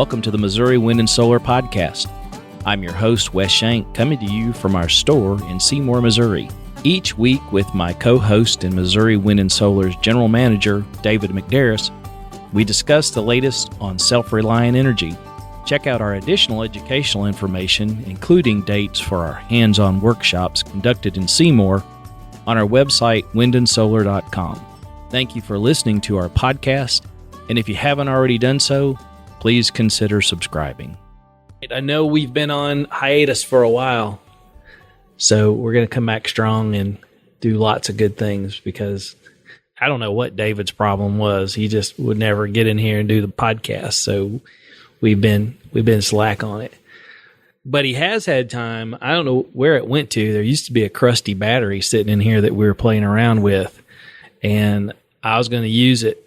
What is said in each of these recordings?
Welcome to the Missouri Wind and Solar Podcast. I'm your host, Wes Shank, coming to you from our store in Seymour, Missouri. Each week with my co-host and Missouri Wind and Solar's General Manager, David McDarris, we discuss the latest on self-reliant energy. Check out our additional educational information, including dates for our hands-on workshops conducted in Seymour, on our website, windandsolar.com. Thank you for listening to our podcast, and if you haven't already done so, please consider subscribing. I know we've been on hiatus for a while, so we're going to come back strong and do lots of good things because I don't know what David's problem was. He just would never get in here and do the podcast, so we've been slack on it. But he has had time. I don't know where it went to. There used to be a crusty battery sitting in here that we were playing around with, and I was going to use it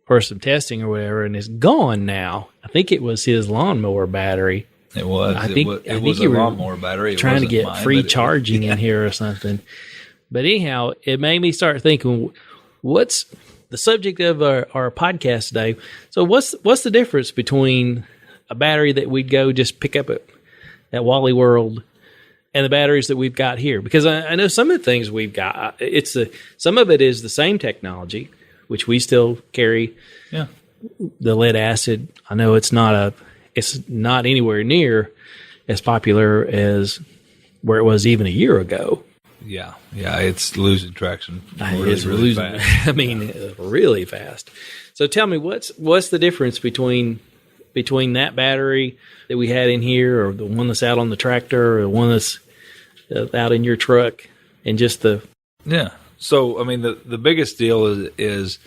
for some testing or whatever, and it's gone now. I think it was his lawnmower battery. It was. It was a lawnmower battery. Trying to get free charging in here or something. But anyhow, it made me start thinking, what's the subject of our podcast today? So what's the difference between a battery that we'd go just pick up at Wally World and the batteries that we've got here? Because I know some of the things we've got, some of it is the same technology, which we still carry. Yeah. The lead acid, I know it's not anywhere near as popular as where it was even a year ago. Yeah, it's losing traction. It's really fast. I mean, really fast. So tell me, what's the difference between that battery that we had in here, or the one that's out on the tractor, or the one that's out in your truck, and just the... Yeah. So, I mean, the biggest deal is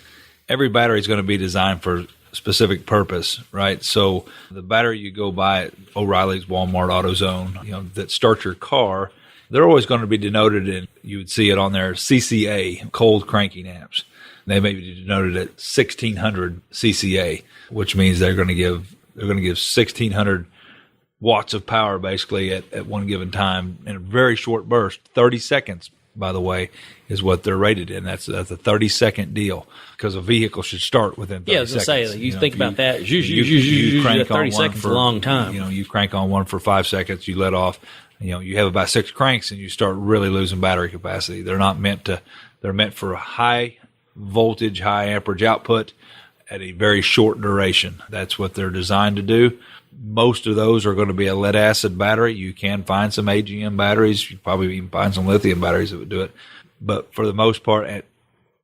every battery is going to be designed for a specific purpose, right? So the battery you go buy at O'Reilly's, Walmart, AutoZone, that starts your car, they're always going to be denoted in, you would see it on their CCA, cold cranking amps. They may be denoted at 1600 CCA, which means they're going to give 1600 watts of power basically at one given time in a very short burst. 30 seconds, by the way, is what they're rated in. That's a 30-second deal, because a vehicle should start within 30 seconds. Yeah, I was going to say, you think about that. You crank 30 seconds is a long time. You crank on one for 5 seconds, you let off. You have about 6 cranks and you start really losing battery capacity. They're meant for high voltage, high amperage output at a very short duration. That's what they're designed to do. Most of those are going to be a lead acid battery. You can find some AGM batteries. You probably even find some lithium batteries that would do it. But for the most part,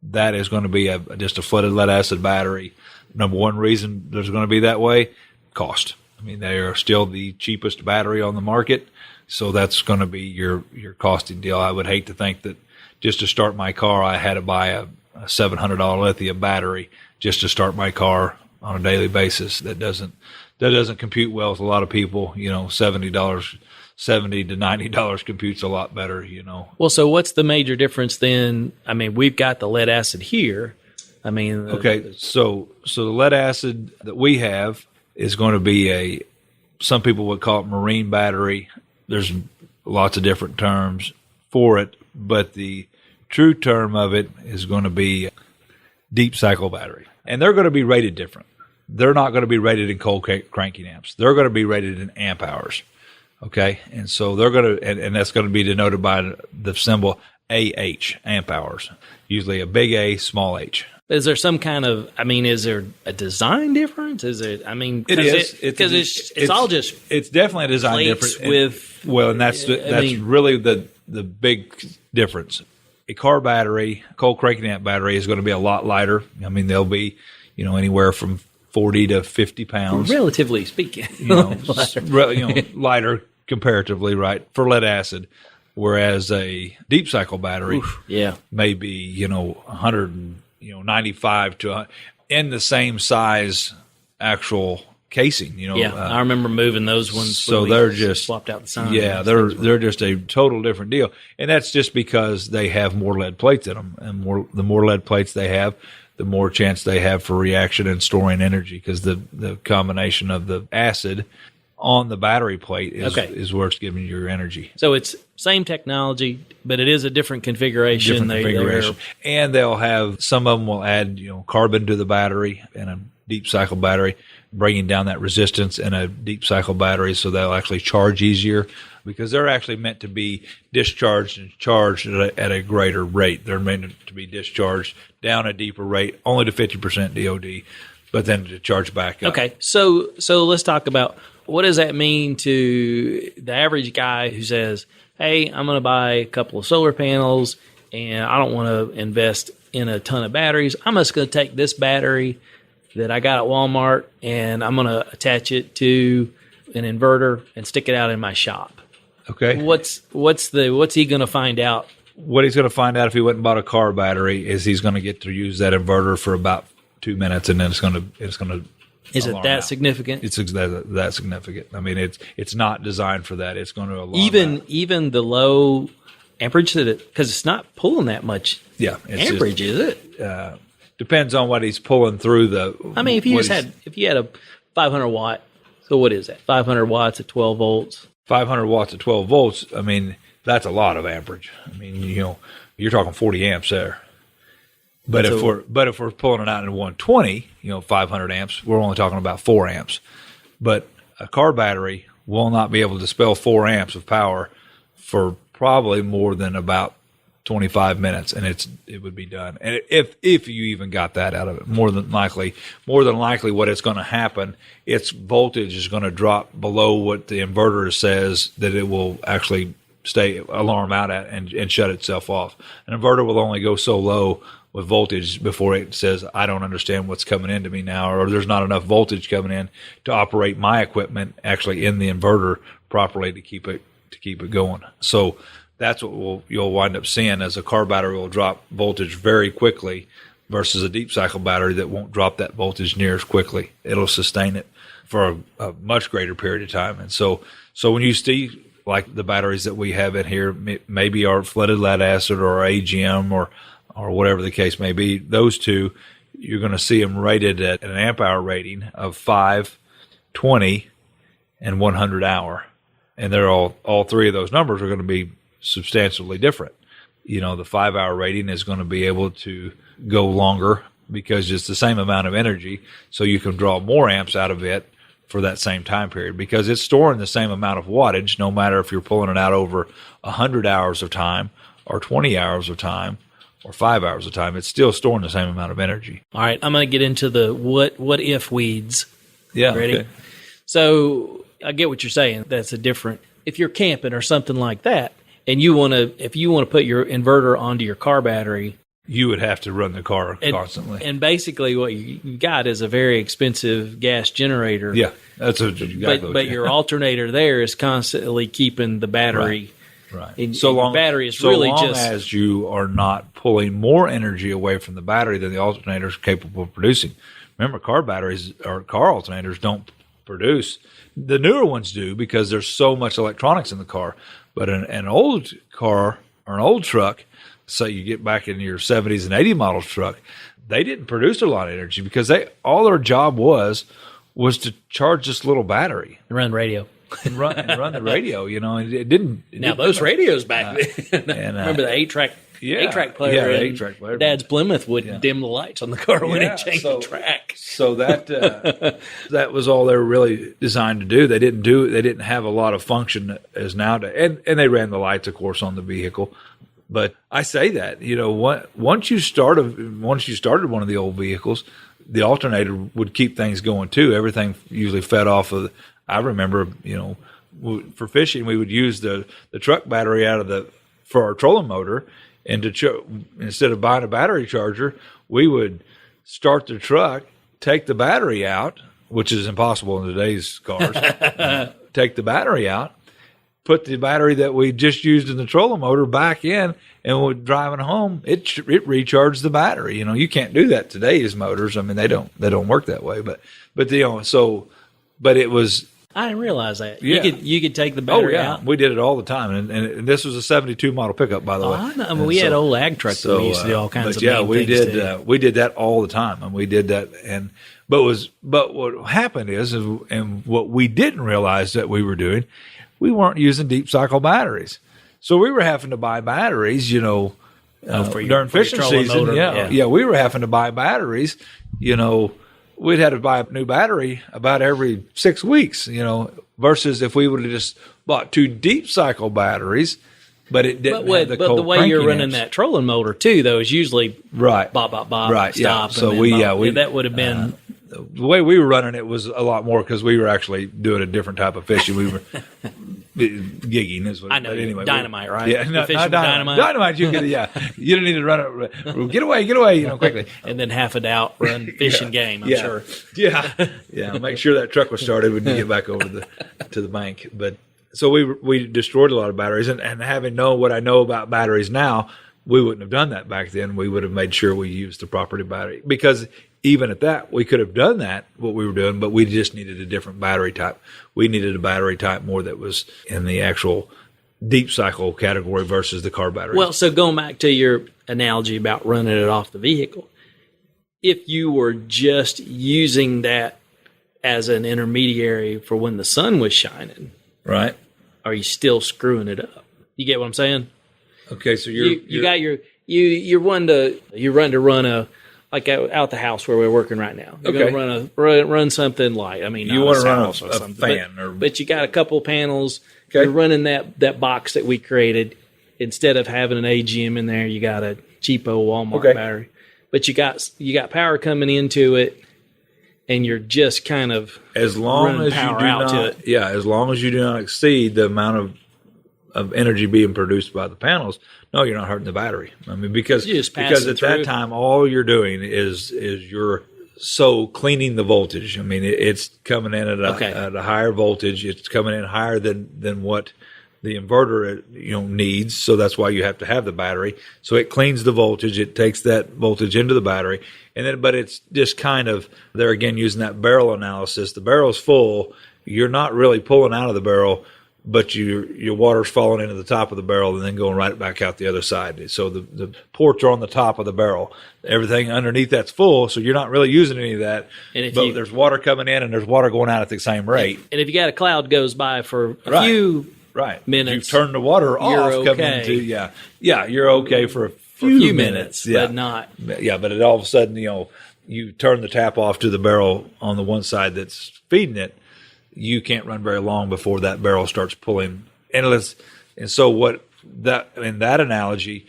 that is going to be just a flooded lead acid battery. Number one reason there's going to be that way, cost. I mean, they are still the cheapest battery on the market. So that's going to be your costing deal. I would hate to think that just to start my car, I had to buy a $700 lithium battery just to start my car on a daily basis. That doesn't compute well with a lot of people. $70 to $90 computes a lot better. Well, so what's the major difference then? I mean, we've got the lead acid here. I mean, okay. So the lead acid that we have is going to be some people would call it marine battery. There's lots of different terms for it, but the true term of it is going to be deep cycle battery. And they're going to be rated different. They're not going to be rated in cold cranking amps. They're going to be rated in amp hours. Okay? And so they're going to, and that's going to be denoted by the symbol AH, amp hours. Usually a big A, small h. Is there some kind of, is there a design difference? Is it, it is. Because it's all just. It's definitely a design difference. And that's really the big difference. A car battery, cold cranking amp battery, is going to be a lot lighter. They'll be, anywhere from 40 to 50 pounds. Relatively speaking. Lighter comparatively, right, for lead acid. Whereas a deep cycle battery may be, 95 to in the same size actual casing. I remember moving those ones. So they're just swapped out the sign. Yeah, they're just a total different deal, and that's just because they have more lead plates in them, and the more lead plates they have, the more chance they have for reaction and storing energy, because the combination of the acid on the battery plate is where it's giving you your energy. So it's same technology, but it is a different configuration. And they'll have, some of them will add, carbon to the battery, and a deep cycle battery, bringing down that resistance in a deep cycle battery so they'll actually charge easier, because they're actually meant to be discharged and charged at a greater rate. They're meant to be discharged down a deeper rate, only to 50% DOD, but then to charge back up. Okay, so let's talk about what does that mean to the average guy who says, hey, I'm going to buy a couple of solar panels and I don't want to invest in a ton of batteries. I'm just going to take this battery that I got at Walmart and I'm going to attach it to an inverter and stick it out in my shop. Okay. What's he going to find out? What he's going to find out if he went and bought a car battery is he's going to get to use that inverter for about 2 minutes, and then it's going to. Is it that significant? It's that significant. I mean, it's not designed for that. It's going to alarm even the low amperage because it's not pulling that much. Yeah, amperage, is it? Depends on what he's pulling through the. I mean, if you had a 500 watt, so what is that? 500 watts at 12 volts. 500 watts at 12 volts. I mean, that's a lot of amperage. I mean, you're talking 40 amps there. But if we're pulling it out in 120, 500 amps, we're only talking about 4 amps. But a car battery will not be able to dispel 4 amps of power for probably more than about 25 minutes, and it would be done. And if you even got that out of it, more than likely what it's going to happen, its voltage is going to drop below what the inverter says that it will actually alarm out at and shut itself off. An inverter will only go so low with voltage before it says, I don't understand what's coming into me now, or there's not enough voltage coming in to operate my equipment actually in the inverter properly to keep it going. So that's what you'll wind up seeing, as a car battery will drop voltage very quickly versus a deep cycle battery that won't drop that voltage near as quickly. It'll sustain it for a much greater period of time. And so when you see like the batteries that we have in here, maybe our flooded lead acid or AGM or whatever the case may be, those two, you're going to see them rated at an amp hour rating of 5, 20, and 100 hour. And they're all three of those numbers are going to be substantially different. The 5-hour rating is going to be able to go longer because it's the same amount of energy, so you can draw more amps out of it for that same time period, because it's storing the same amount of wattage no matter if you're pulling it out over 100 hours of time or 20 hours of time or 5 hours of time. It's still storing the same amount of energy. All right, I'm going to get into the what if weeds. Yeah. Ready? Okay. So I get what you're saying. That's a different, if you're camping or something like that, and if you want to put your inverter onto your car battery, you would have to run the car constantly. And basically what you got is a very expensive gas generator. Yeah, that's exactly. But your alternator there is constantly keeping the battery. Right. Battery is really just as you are not pulling more energy away from the battery than the alternator is capable of producing. Remember, car batteries or car alternators don't produce. The newer ones do because there's so much electronics in the car. But an old car or an old truck, say you get back in your 70s and 80 model truck, they didn't produce a lot of energy because all their job was to charge this little battery and run radio. And run the radio, and it didn't. Those radios back then. Remember the 8-track? Yeah, 8-track player. Yeah, the 8-track player. Dad's Plymouth would dim the lights on the car when it changed the track. So that was all they were really designed to do. They didn't have a lot of function as nowadays, and they ran the lights, of course, on the vehicle. But I say that once you started one of the old vehicles, the alternator would keep things going too. Everything usually fed off of. I remember, for fishing, we would use the truck battery for our trolling motor, and instead of buying a battery charger, we would start the truck, take the battery out, which is impossible in today's cars. Take the battery out, put the battery that we just used in the trolling motor back in, and when driving home, it recharged the battery. You can't do that today's motors. I mean, they don't work that way. But it was. I didn't realize that. Yeah. You could take the battery out. We did it all the time, and this was a 72 model pickup, by the way. I know. I mean, we had old ag trucks that we used to do all kinds of. Yeah, we did that all the time, and we did that. But what happened is, and what we didn't realize that we were doing, we weren't using deep cycle batteries, so we were having to buy batteries, during fishing season. Motor. Yeah, we were having to buy batteries, we'd had to buy a new battery about every 6 weeks, versus if we would have just bought 2 deep cycle batteries, but it didn't have the cold the way you're running crankiness. that trolling motor too, though, is usually Right. bop, Right. stop. So and then that would have been the way we were running it was a lot more because we were actually doing a different type of fishing. We were gigging. I know. But anyway, dynamite, right? Yeah, You're not fishing with dynamite. Dynamite, you could, yeah. You didn't need to run it. Get away, quickly. And then half an outrun fishing game, I'm sure. Yeah. Make sure that truck was started when you get back over to the bank. But so we destroyed a lot of batteries, and having known what I know about batteries now, we wouldn't have done that back then. We would have made sure we used the proper battery, because even at that, we could have done that, what we were doing, but we just needed a different battery type. We needed a battery type more that was in the actual deep cycle category versus the car battery. Well, so going back to your analogy about running it off the vehicle, if you were just using that as an intermediary for when the sun was shining, right? Are you still screwing it up? You get what I'm saying? Okay, so you run to run a, like out the house where we're working right now. You're going to run something light. I mean, you want to run a fan, but you got a couple panels. Okay. You're running that box that we created. Instead of having an AGM in there, you got a cheapo Walmart battery. But you got power coming into it, and you're just kind of as long as you do not exceed the amount of energy being produced by the panels. No, you're not hurting the battery. I mean, because at that time, all you're doing is you're cleaning the voltage. I mean, it's coming in at a higher voltage. It's coming in higher than what the inverter needs. So that's why you have to have the battery. So it cleans the voltage. It takes that voltage into the battery, but it's just kind of there again using that barrel analysis. The barrel's full. You're not really pulling out of the barrel, but your water's falling into the top of the barrel and then going right back out the other side. So the ports are on the top of the barrel. Everything underneath that's full, so you're not really using any of that. But there's water coming in and there's water going out at the same rate. And if you got a cloud goes by for a few minutes, you've turned the water off. Okay. You're okay for a few minutes, but not. Yeah, but all of a sudden, you turn the tap off to the barrel on the one side that's feeding it. You can't run very long before that barrel starts pulling endless. And so in that analogy,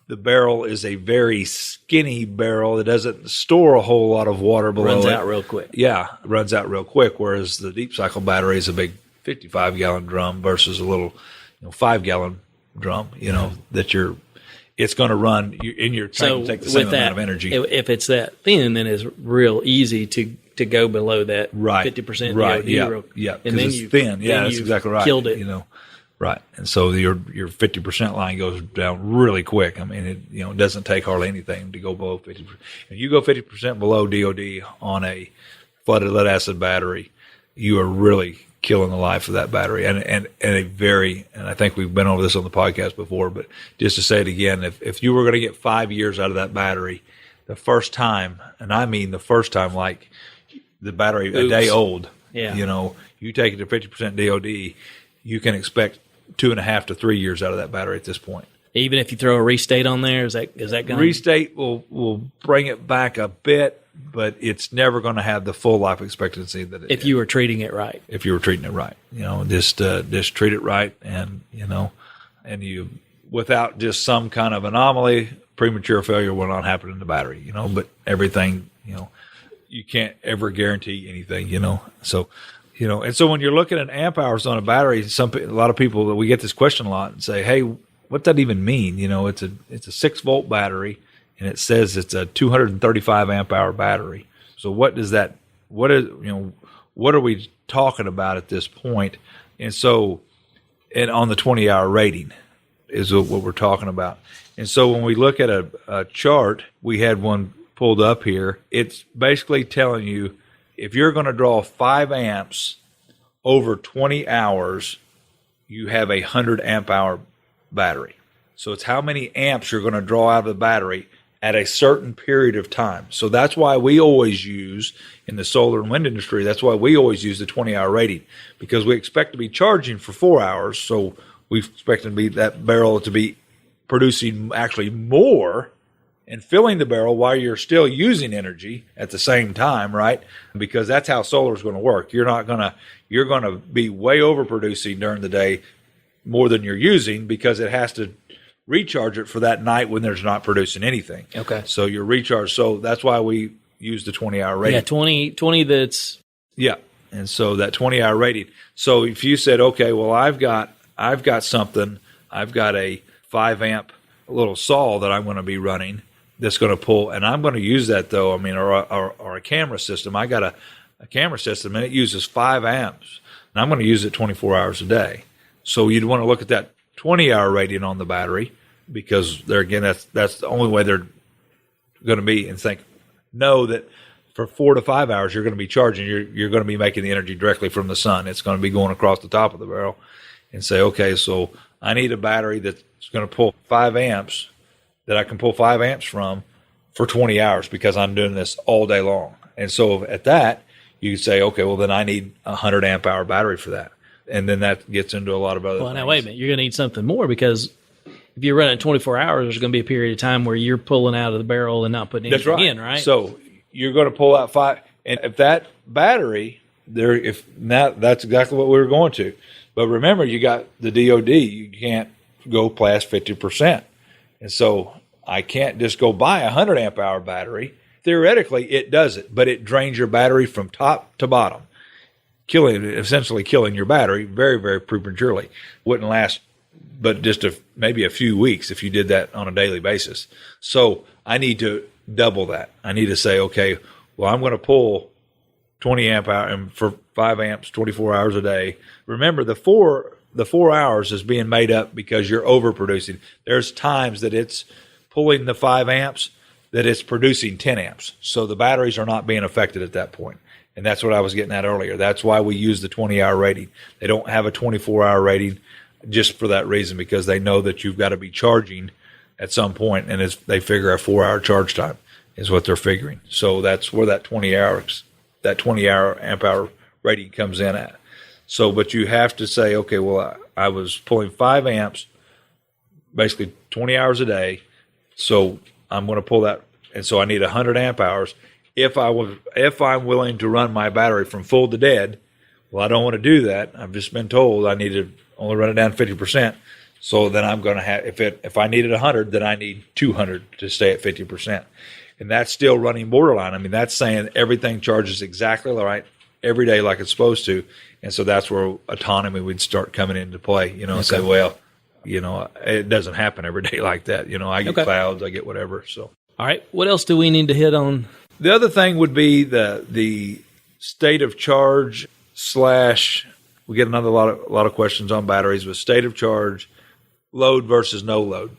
the barrel is a very skinny barrel. It doesn't store a whole lot of water below it. Runs out real quick. Yeah, it runs out real quick, whereas the deep cycle battery is a big 55-gallon drum versus a little 5-gallon drum, that it's going to run, and you're trying to take the same amount of energy. If it's that thin, then it's real easy to go below that 50% DOD. Yeah, and then it's thin. Yeah, that's exactly right. Killed it. Right. And so your 50% line goes down really quick. I mean, it doesn't take hardly anything to go below 50%. If you go 50% below DOD on a flooded lead acid battery, you are really killing the life of that battery. And I think we've been over this on the podcast before, but just to say it again, if you were going to get 5 years out of that battery, the first time, and I mean the first time, like the battery a day old, you take it to 50% DOD, you can expect 2.5 to 3 years out of that battery at this point. Even if you throw a restate on there, is that going to? Restate will bring it back a bit, but it's never going to have the full life expectancy that it if you were treating it right. If you were treating it right, just treat it right, and you without just some kind of anomaly, premature failure will not happen in the battery. But everything, you can't ever guarantee anything. So. And so when you're looking at amp hours on a battery, a lot of people, we get this question a lot and say, hey, what does that even mean? It's a 6-volt battery and it says it's a 235 amp hour battery. So what are we talking about at this point? And so, and on the 20-hour rating is what we're talking about. And so when we look at a chart, we had one pulled up here. It's basically telling you, if you're going to draw 5 amps over 20 hours, you have a 100 amp hour battery. So it's how many amps you're going to draw out of the battery at a certain period of time. So that's why we always use, in the solar and wind industry, that's why we always use the 20-hour rating, because we expect to be charging for 4 hours. So we expect that barrel to be producing actually more and filling the barrel while you're still using energy at the same time, right? Because that's how solar is going to work. You're going to be way overproducing during the day more than you're using because it has to recharge it for that night when there's not producing anything. Okay. So you're recharged. So that's why we use the 20-hour rating. Yeah, 20 that's... Yeah. And so that 20-hour rating. So if you said, okay, well, I've got something, I've got a 5-amp little saw that I'm going to be running that's going to pull, and I'm going to use that though, or a camera system. I got a camera system, and it uses 5 amps, and I'm going to use it 24 hours a day. So you'd want to look at that 20-hour rating on the battery because that's the only way they're going to be, and know that for 4 to 5 hours you're going to be charging. You're going to be making the energy directly from the sun. It's going to be going across the top of the barrel, and say, okay, so I need a battery that's going to pull 5 amps that I can pull 5 amps from for 20 hours because I'm doing this all day long. And so at that, you say, okay, well, then I need a 100 amp hour battery for that. And then that gets into a lot of other things. Now, wait a minute. You're going to need something more because if you're running 24 hours, there's going to be a period of time where you're pulling out of the barrel and not putting anything in, right? So you're going to pull out 5. And if that battery, that's exactly what we were going to. But remember, you got the DOD. You can't go past 50%. And so I can't just go buy a 100 amp hour battery. Theoretically, it does it, but it drains your battery from top to bottom, essentially killing your battery very, very prematurely. Wouldn't last but just maybe a few weeks if you did that on a daily basis. So I need to double that. I need to say, okay, well, I'm going to pull 20 amp hour and for 5 amps, 24 hours a day. Remember, the 4 hours is being made up because you're overproducing. There's times that it's pulling the 5 amps that it's producing 10 amps. So the batteries are not being affected at that point. And that's what I was getting at earlier. That's why we use the 20-hour rating. They don't have a 24-hour rating just for that reason, because they know that you've got to be charging at some point, and they figure a 4-hour charge time is what they're figuring. So that's where that 20-hour amp hour rating comes in at. So, but you have to say, okay, well, I was pulling 5 amps, basically 20 hours a day. So I'm going to pull that, and so I need 100 amp hours. If I'm willing to run my battery from full to dead, well, I don't want to do that. I've just been told I need to only run it down 50%. So then I'm going to have, if I needed 100, then I need 200 to stay at 50%. And that's still running borderline. I mean, that's saying everything charges exactly right every day like it's supposed to. And so that's where autonomy would start coming into play, and say, well, it doesn't happen every day like that. I get clouds, I get whatever. So, all right. What else do we need to hit on? The other thing would be the state of charge / we get another lot of questions on batteries with state of charge, load versus no load.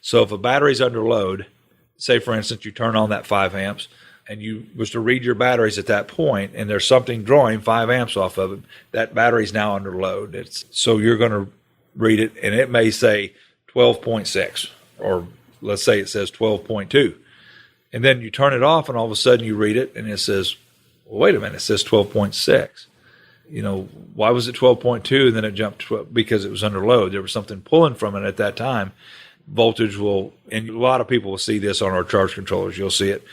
So if a battery's under load, say for instance you turn on that 5 amps and you was to read your batteries at that point, and there's something drawing 5 amps off of it, that battery's now under load. So you're going to read it, and it may say 12.6, or let's say it says 12.2. And then you turn it off, and all of a sudden you read it, and it says, well, wait a minute, it says 12.6. Why was it 12.2? And then it jumped to 12 because it was under load. There was something pulling from it at that time. Voltage will, and a lot of people will see this on our charge controllers. You'll see it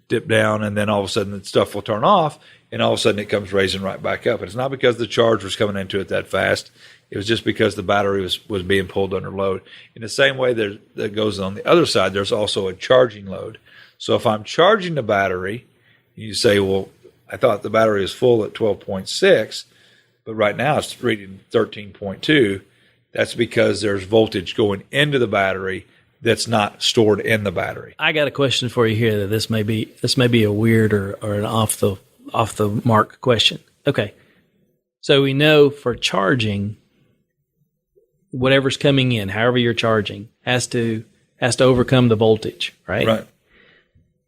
dip down, and then all of a sudden the stuff will turn off, and all of a sudden it comes raising right back up. And it's not because the charge was coming into it that fast. It was just because the battery was being pulled under load. In the same way that goes on the other side, there's also a charging load. So if I'm charging the battery, you say, well, I thought the battery was full at 12.6, but right now it's reading 13.2. That's because there's voltage going into the battery that's not stored in the battery. I got a question for you here that this may be a weird or an off the mark question. Okay. So we know for charging, whatever's coming in, however you're charging, has to overcome the voltage, right? Right.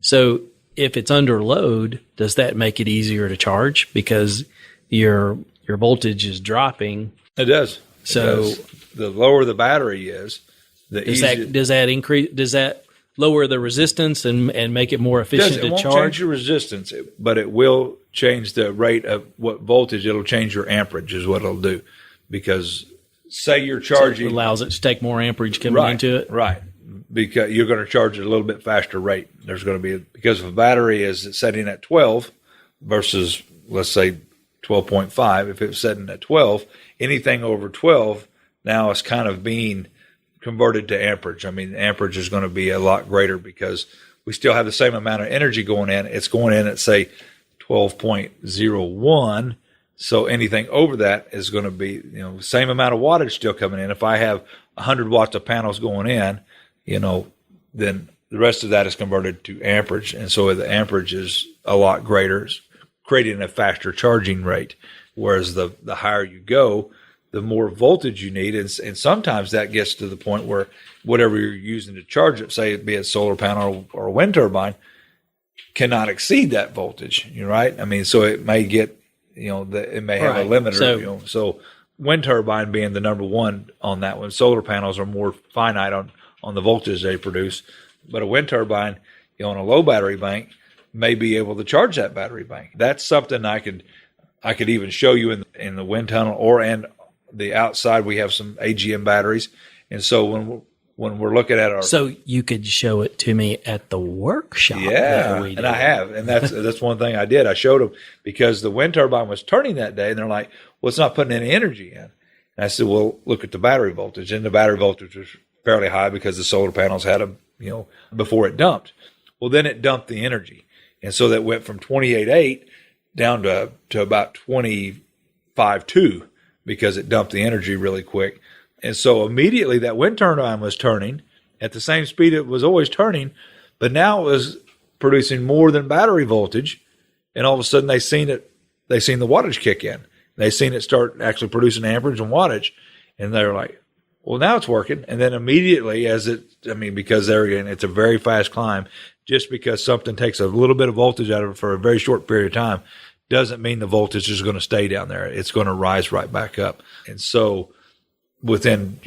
So if it's under load, does that make it easier to charge because your voltage is dropping? It does. So the lower the battery is, the easier. Does that increase? Does that lower the resistance and make it more efficient to charge? It won't change your resistance, but it will change the rate of what voltage. It'll change your amperage is what it'll do, because say you're charging, so it allows it to take more amperage coming into it. Right. because you're going to charge at a little bit faster rate. There's going to be, because if a battery is setting at 12 versus, let's say, 12.5, if it's setting at 12, anything over 12 now is kind of being converted to amperage. I mean, amperage is going to be a lot greater because we still have the same amount of energy going in. It's going in at, say, 12.01. So anything over that is going to be, same amount of wattage still coming in. If I have 100 watts of panels going in, then the rest of that is converted to amperage. And so the amperage is a lot greater, creating a faster charging rate. Whereas the higher you go, the more voltage you need. And sometimes that gets to the point where whatever you're using to charge it, say it be a solar panel or a wind turbine, cannot exceed that voltage. Right? I mean, so it may get, it may have a limiter. So wind turbine being the number one on that one. Solar panels are more finite on the voltage they produce. But a wind turbine, on a low battery bank, may be able to charge that battery bank. That's something I could even show you in the wind tunnel or and the outside. We have some AGM batteries, and so when we're looking at our, so you could show it to me at the workshop. Yeah, and I have, and that's one thing I did. I showed them because the wind turbine was turning that day, and they're like, "Well, it's not putting any energy in." And I said, "Well, look at the battery voltage," and the battery voltage was fairly high because the solar panels had them, before it dumped. Well, then it dumped the energy. And so that went from 28.8 down to about 25.2 because it dumped the energy really quick. And so immediately that wind turbine was turning at the same speed it was always turning, but now it was producing more than battery voltage. And all of a sudden they seen the wattage kick in. They seen it start actually producing amperage and wattage. And they were like, well, now it's working. And then immediately because there again, it's a very fast climb. Just because something takes a little bit of voltage out of it for a very short period of time doesn't mean the voltage is going to stay down there. It's going to rise right back up. And so within,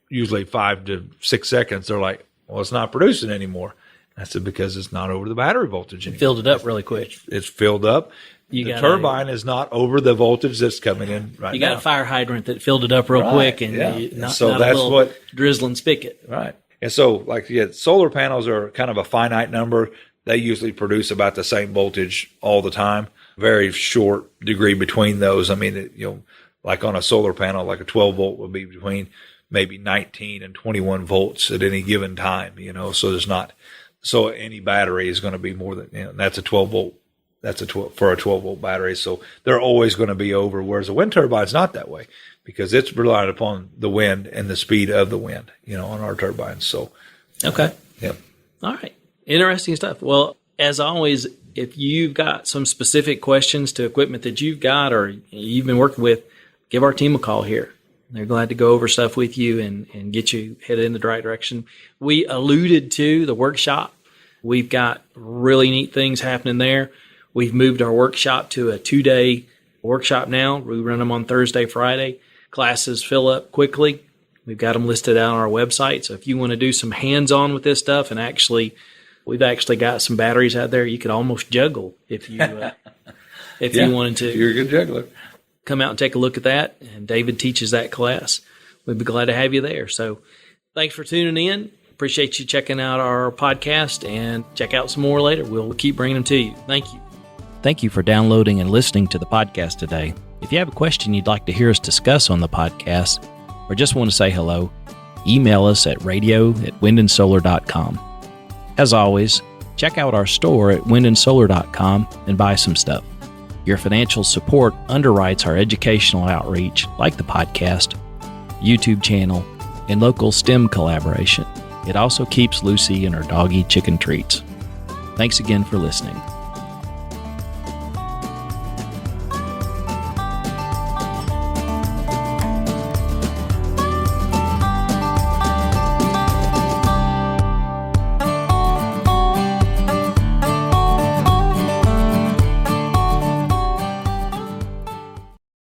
usually 5 to 6 seconds, they're like, well, it's not producing anymore. And I said, because it's not over the battery voltage anymore. Filled it up really quick. It's filled up. The turbine is not over the voltage that's coming in right now. You got a fire hydrant that filled it up real quick, and not that's what drizzling spigot. Right. And so, like you said, solar panels are kind of a finite number. They usually produce about the same voltage all the time. Very short degree between those. I mean, like on a solar panel, like a 12 volt would be between maybe 19 and 21 volts at any given time. So there's not. So any battery is going to be more than that's a 12 volt. That's for a 12 volt battery. So they're always going to be over. Whereas a wind turbine is not that way because it's relying upon the wind and the speed of the wind, on our turbines. So, okay. Yep. All right. Interesting stuff. Well, as always, if you've got some specific questions to equipment that you've got or you've been working with, give our team a call here. They're glad to go over stuff with you and get you headed in the right direction. We alluded to the workshop. We've got really neat things happening there. We've moved our workshop to a 2-day workshop now. We run them on Thursday, Friday. Classes fill up quickly. We've got them listed out on our website. So if you want to do some hands-on with this stuff, and we've actually got some batteries out there you could almost juggle if you you wanted to. You're a good juggler. Come out and take a look at that. And David teaches that class. We'd be glad to have you there. So thanks for tuning in. Appreciate you checking out our podcast, and check out some more later. We'll keep bringing them to you. Thank you. Thank you for downloading and listening to the podcast today. If you have a question you'd like to hear us discuss on the podcast, or just want to say hello, email us at radio@windandsolar.com. As always, check out our store at windandsolar.com and buy some stuff. Your financial support underwrites our educational outreach, like the podcast, YouTube channel, and local STEM collaboration. It also keeps Lucy and her doggy chicken treats. Thanks again for listening.